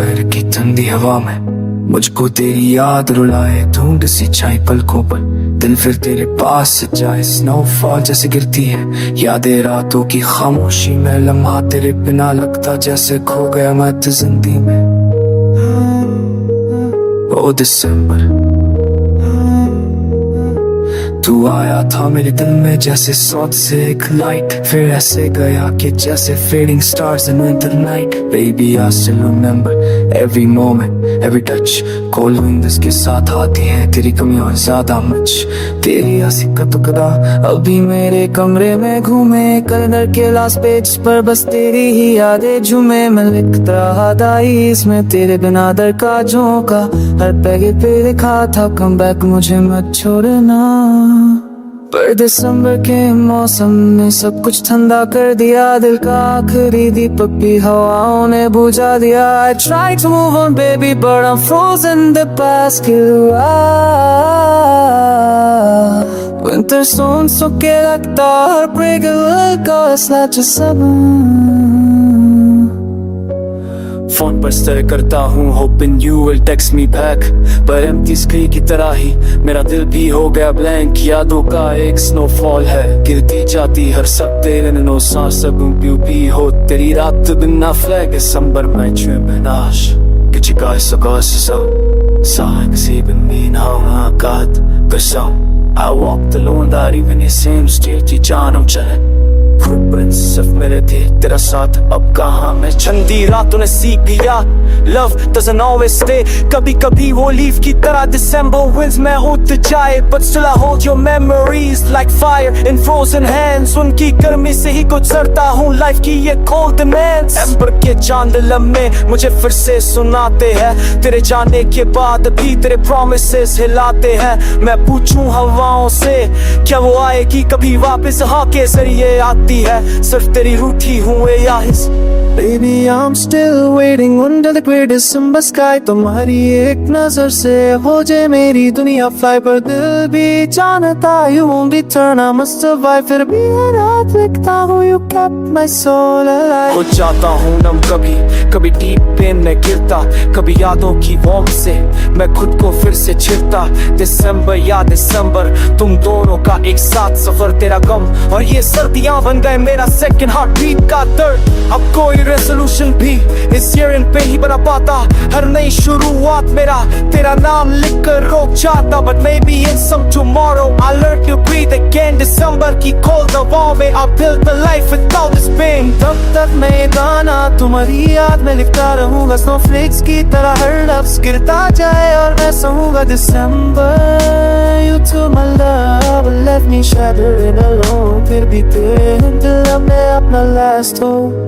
दोपहर की ठंडी हवा में मुझको तेरी याद रुलाए, धुंध सी छाई पलकों पर दिल फिर तेरे पास से जाए। स्नोफॉल जैसे गिरती है यादें रातों की खामोशी में, लम्हा तेरे बिना लगता जैसे खो गया मैं जिंदगी में। ओ दिसंबर तू आया था मेरे दिल में जैसे सौत से एक लाइट, फिर ऐसे गया कि जैसे fading stars in winter night. Baby I still remember every moment every touch, cold विंडर्स के साथ आती है तेरी कमियां ज्यादा मुझ। तेरी हंसी का टुकड़ा अभी मेरे कमरे में घूमे, कलर के लास्ट पेज पर बस तेरी ही यादें झूमे। मैं लिख रहा था इसमें तेरे बिना दर का झोंका, हर पैगे पे लिखा था कम बैक मुझे मत छोड़ना। पर दिसंबर के मौसम ने सब कुछ ठंडा कर दिया, दिल का आखिरी दीपक भी हवाओं ने बुझा दिया। I try to move on baby but I'm frozen in the past you are. Winter stone so के लगता हर break का असला जसम। फोन पर स्टर करता हूँ hoping you will text me back, पर empty screen की तरह ही मेरा दिल भी हो गया blank। यादों का एक snowfall है गिरती जाती हर सब तेरे नैनों सांस भी हो तेरी रात बिना flag December mein schwimmen Arsch Gechika ist sogar so Sagen sie bin mir na Gott Gesang I walked alone that even the same street die जानम चले Footprints सिर्फ मेरे थे तेरा साथ अब कहाँ मैं। ठंडी रातों ने सीख दिया Love doesn't always stay, कभी कभी वो लीव की तरह December winds में उठ जाए, but still I hold your memories like fire in frozen hands। उनकी गर्मी से ही गुजरता हूँ life की ये cold demands। एम्बर के चांद लम्हे मुझे फिर से सुनाते हैं, तेरे जाने के बाद भी तेरे promises हिलाते हैं। मैं पूछूं हवाओं से क्या वो आएगी कभी वापस, हाँ के जरिए आती है सिर्फ तेरी रूठी हुए याद। Baby I'm still waiting under the great December sky, तुम्हारी एक नजर से हो जाए मेरी दुनिया fly, पर दिल भी जानता you won't return I must survive। फिर भी हर रात लिखता हूँ you kept my soul alive। हो जाता हूँ नम कभी कभी deep pain में गिरता, कभी यादों की warmth से मैं खुद को फिर से छिड़ता। December या December तुम दोनों का एक साथ सफर, तेरा गम और ये सर्दियाँ बन गए मेरा second heartbeat का दर्द। अब कोई रेजोल्यूशन भी इस ईयर इन पे ही बना पाता, हर नई शुरुआत मेरा तेरा नाम लिख कर रोक जाता। But maybe in some tomorrow I learn to breathe again। December की cold हवाओं में I built a life without this pain। तब तक मैं गाना तुम्हारी याद में लिखता रहूंगा, snowflakes की तरह हर लफ्ज़ गिरता जाए और मैं सहूंगा। December you took my love and left me shattered alone, फिर भी तेरे दिल में अपना last hope।